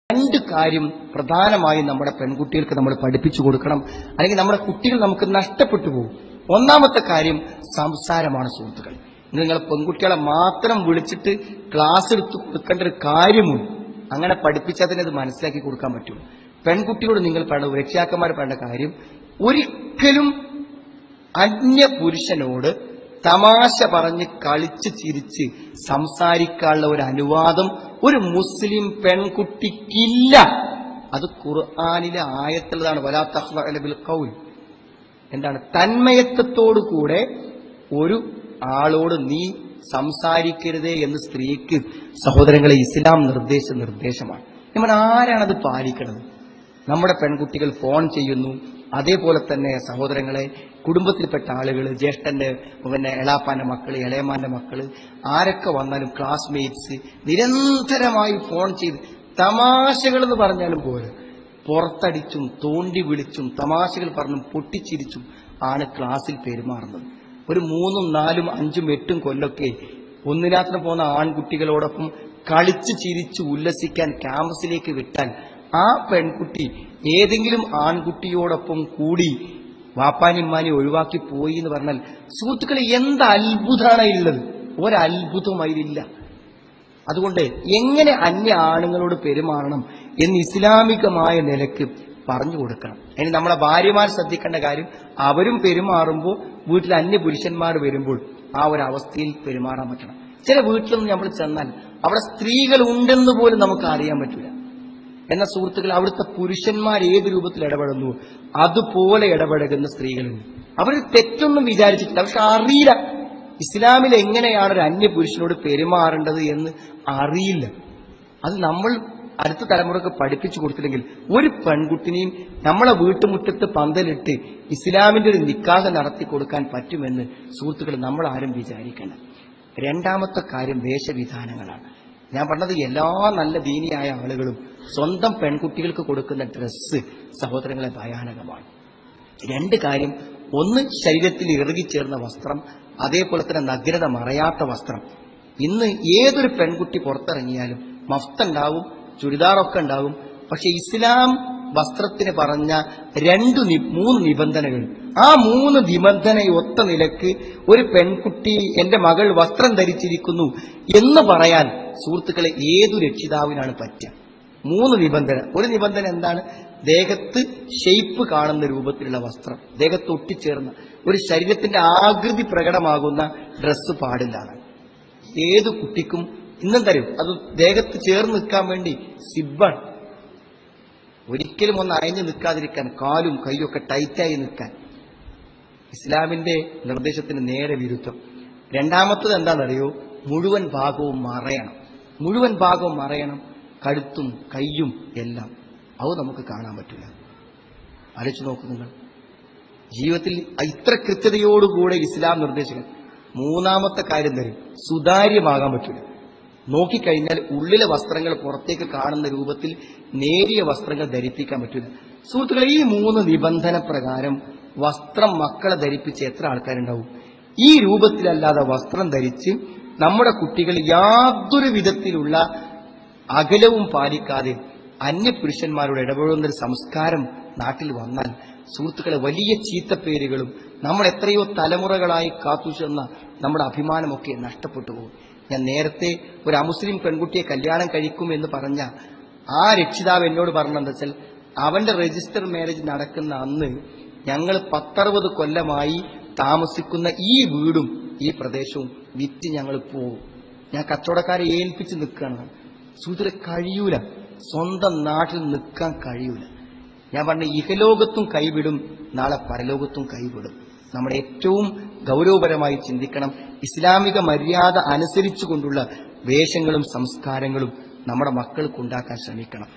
രണ്ട് കാര്യം പ്രധാനമായും നമ്മുടെ പെൺകുട്ടികൾക്ക് നമ്മൾ പഠിപ്പിച്ചു കൊടുക്കണം, അല്ലെങ്കിൽ നമ്മുടെ കുട്ടികൾ നമുക്ക് നഷ്ടപ്പെട്ടു പോകും. ഒന്നാമത്തെ കാര്യം സംസാരമാണ്. സുഹൃത്തുക്കൾ, നിങ്ങൾ പെൺകുട്ടികളെ മാത്രം വിളിച്ചിട്ട് ക്ലാസ് എടുത്ത് കൊടുക്കേണ്ട ഒരു കാര്യമുണ്ട്. അങ്ങനെ പഠിപ്പിച്ചാൽ തന്നെ അത് മനസ്സിലാക്കി കൊടുക്കാൻ പറ്റും. പെൺകുട്ടിയോട് നിങ്ങൾ പറയേണ്ട, രക്ഷാക്കന്മാർ പറയേണ്ട കാര്യം, ഒരിക്കലും അന്യ പുരുഷനോട് തമാശ പറഞ്ഞ് കളിച്ച് ചിരിച്ച് സംസാരിക്കാനുള്ള ഒരു അനുവാദം ഒരു മുസ്ലിം പെൺകുട്ടിക്കില്ല. അത് ഖുർആനിലെ ആയത്തുള്ളതാണ്. വലാ തഖ്ളഅന ബിൽ ഖൗൽ. എന്താണ്? തന്മയത്വത്തോടു കൂടെ ഒരു ആളോട് നീ സംസാരിക്കരുതേ എന്ന് സ്ത്രീക്ക്, സഹോദരങ്ങളെ, ഇസ്ലാം നിർദ്ദേശമാണ്. നമ്മൾ ആരാണത് പാലിക്കുന്നത്? നമ്മുടെ പെൺകുട്ടികൾ ഫോൺ ചെയ്യുന്നു. അതേപോലെ തന്നെ സഹോദരങ്ങളെ, കുടുംബത്തിൽപ്പെട്ട ആളുകൾ, ജ്യേഷ്ഠന്റെ എളാപ്പാന്റെ മക്കള്, ഇളയമാന്റെ മക്കള്, ആരൊക്കെ വന്നാലും ക്ലാസ്മേറ്റ്സ് നിരന്തരമായി ഫോൺ ചെയ്ത് തമാശകൾ എന്ന് പറഞ്ഞാലും പോലെ പുറത്തടിച്ചും തോണ്ടി വിളിച്ചും തമാശകൾ പറഞ്ഞും പൊട്ടിച്ചിരിച്ചും ആണ് ക്ലാസ്സിൽ പെരുമാറുന്നത്. ഒരു 3, 4, 5, 8 കൊല്ലൊക്കെ ഒന്നിനാത്തിന് പോകുന്ന ആൺകുട്ടികളോടൊപ്പം കളിച്ച് ചിരിച്ച് ഉല്ലസിക്കാൻ ക്യാമ്പസിലേക്ക് വിട്ടാൽ ആ പെൺകുട്ടി ഏതെങ്കിലും ആൺകുട്ടിയോടൊപ്പം കൂടി വാപ്പാനിമ്മാനി ഒഴിവാക്കി പോയി എന്ന് പറഞ്ഞാൽ, സുഹൃത്തുക്കളെ, എന്ത് അത്ഭുതമാണ് ഉള്ളത്? ഒരത്ഭുതമായില്ല. അതുകൊണ്ട് എങ്ങനെ അന്യ ആണുങ്ങളോട് പെരുമാറണം എന്ന് ഇസ്ലാമികമായ നിലക്ക് പറഞ്ഞു കൊടുക്കണം. അതിന് നമ്മളെ ഭാര്യമാർ ശ്രദ്ധിക്കേണ്ട കാര്യം, അവരും പെരുമാറുമ്പോൾ വീട്ടിൽ അന്യ പുരുഷന്മാർ വരുമ്പോൾ ആ ഒരു അവസ്ഥയിൽ പെരുമാറാൻ പറ്റണം. ചില വീട്ടിലൊന്നും നമ്മൾ ചെന്നാൽ അവിടെ സ്ത്രീകൾ ഉണ്ടെന്ന് പോലും നമുക്ക് അറിയാൻ പറ്റില്ല. എന്ന സുഹൃത്തുക്കൾ, അവിടുത്തെ പുരുഷന്മാർ ഏത് രൂപത്തിൽ ഇടപെടുന്നു അതുപോലെ ഇടപഴകുന്ന സ്ത്രീകളുണ്ട്. അവർ തെറ്റൊന്നും വിചാരിച്ചിട്ടില്ല, പക്ഷെ അറിയില്ല ഇസ്ലാമിൽ എങ്ങനെയാണ് ഒരു അന്യ പുരുഷനോട് പെരുമാറേണ്ടത് എന്ന് അറിയില്ല. അത് നമ്മൾ അടുത്ത തലമുറക്ക് പഠിപ്പിച്ചു കൊടുത്തില്ലെങ്കിൽ ഒരു പെൺകുട്ടിനെയും നമ്മളെ വീട്ടുമുറ്റത്ത് പന്തലിട്ട് ഇസ്ലാമിന്റെ ഒരു നിക്കാഹ് നടത്തി കൊടുക്കാൻ പറ്റുമെന്ന് സുഹൃത്തുക്കൾ നമ്മൾ ആരും വിചാരിക്കണം. രണ്ടാമത്തെ കാര്യം വേഷവിധാനങ്ങളാണ്. ഞാൻ പറഞ്ഞത്, എല്ലാ നല്ല ദീനിയായ ആളുകളും സ്വന്തം പെൺകുട്ടികൾക്ക് കൊടുക്കുന്ന ഡ്രസ്സ്, സഹോദരങ്ങളെ, ഭയാനകമാണ്. രണ്ട് കാര്യം, ഒന്ന് ശരീരത്തിൽ ഇറുകിച്ചേർന്ന വസ്ത്രം, അതേപോലെ തന്നെ നഗ്നത മറയാത്ത വസ്ത്രം. ഇന്ന് ഏതൊരു പെൺകുട്ടി പുറത്തിറങ്ങിയാലും മഫ്തുണ്ടാവും, ചുരിദാറൊക്കെ ഉണ്ടാവും. പക്ഷെ ഇസ്ലാം വസ്ത്രത്തിന് പറഞ്ഞ 3 നിബന്ധനകൾ, ആ 3 നിബന്ധന ഒത്ത നിലക്ക് ഒരു പെൺകുട്ടി എന്റെ മകൾ വസ്ത്രം ധരിച്ചിരിക്കുന്നു എന്ന് പറയാൻ സുഹൃത്തുക്കളെ ഏതു രക്ഷിതാവിനാണ് പറ്റുക? 3 നിബന്ധന. ഒരു നിബന്ധന എന്താണ്? ദേഹത്ത് ഷെയ്പ്പ് കാണുന്ന രൂപത്തിലുള്ള വസ്ത്രം, ദേഹത്ത് ഒട്ടിച്ചേർന്ന ഒരു ശരീരത്തിന്റെ ആകൃതി പ്രകടമാകുന്ന ഡ്രസ്സ് പാടില്ലാണ്. ഏതു കുട്ടിക്കും ഇന്നും തരും. അത് ദേഹത്ത് ചേർന്ന് നിൽക്കാൻ വേണ്ടി സിബ്ബാണ്. ഒരിക്കലും ഒന്ന് അയഞ്ഞു നിൽക്കാതിരിക്കാൻ, കാലും കൈയൊക്കെ ടൈറ്റായി നിൽക്കാൻ. ഇസ്ലാമിന്റെ നിർദ്ദേശത്തിന് നേരെ വിരുദ്ധം. രണ്ടാമത്തത് എന്താണെന്നറിയോ? മുഴുവൻ ഭാഗവും മറയണം. മുഴുവൻ ഭാഗവും മറയണം, കഴുത്തും കൈയും എല്ലാം. അത് നമുക്ക് കാണാൻ പറ്റില്ല. ആലോചിച്ച് നോക്കൂ നിങ്ങൾ. ജീവിതത്തിൽ ഇത്ര കൃത്യതയോടുകൂടെ ഇസ്ലാം നിർദ്ദേശിക്കണം. മൂന്നാമത്തെ കാര്യം തരും, സുതാര്യമാകാൻ പറ്റില്ല. നോക്കിക്കഴിഞ്ഞാൽ ഉള്ളിലെ വസ്ത്രങ്ങൾ പുറത്തേക്ക് കാണുന്ന രൂപത്തിൽ നേരിയ വസ്ത്രങ്ങൾ ധരിപ്പിക്കാൻ പറ്റില്ല. സുഹൃത്തുക്കളെ, ഈ 3 നിബന്ധന പ്രകാരം വസ്ത്രം മക്കളെ ധരിപ്പിച്ച് എത്ര ആൾക്കാരുണ്ടാവും? ഈ രൂപത്തിലല്ലാതെ വസ്ത്രം ധരിച്ച് നമ്മുടെ കുട്ടികൾ യാതൊരു വിധത്തിലുള്ള അകലവും പാലിക്കാതെ അന്യപുരുഷന്മാരോട് ഇടപെടുന്നൊരു സംസ്കാരം നാട്ടിൽ വന്നാൽ സുഹൃത്തുക്കളെ, വലിയ ചീത്തപ്പേരുകളും നമ്മൾ എത്രയോ തലമുറകളായി കാത്തുചെന്ന നമ്മുടെ അഭിമാനമൊക്കെ നഷ്ടപ്പെട്ടു പോകും. ഞാൻ നേരത്തെ ഒരു അമുസ്ലിം പെൺകുട്ടിയെ കല്യാണം കഴിക്കും എന്ന് പറഞ്ഞ ആ രക്ഷിതാവ് എന്നോട് പറഞ്ഞെന്താ വെച്ചാൽ, അവന്റെ രജിസ്റ്റർ മാരേജ് നടക്കുന്ന അന്ന് ഞങ്ങൾ 10-60 കൊല്ലമായി താമസിക്കുന്ന ഈ വീടും ഈ പ്രദേശവും വിറ്റ് ഞങ്ങൾ പോകും. ഞാൻ കച്ചവടക്കാരെ ഏൽപ്പിച്ച് നിൽക്കുകയാണ്. സുഹൃത്തുക്കളെ, കഴിയൂല, സ്വന്തം നാട്ടിൽ നിൽക്കാൻ കഴിയൂല. ഞാൻ പറഞ്ഞ, ഇഹലോകത്തും കൈവിടും, നാളെ പരലോകത്തും കൈവിടും. നമ്മൾ ഏറ്റവും ഗൗരവപരമായി ചിന്തിക്കണം. ഇസ്ലാമിക മര്യാദ അനുസരിച്ചുകൊണ്ടുള്ള വേഷങ്ങളും സംസ്കാരങ്ങളും നമ്മുടെ മക്കൾക്ക് ഉണ്ടാക്കാൻ ശ്രമിക്കണം.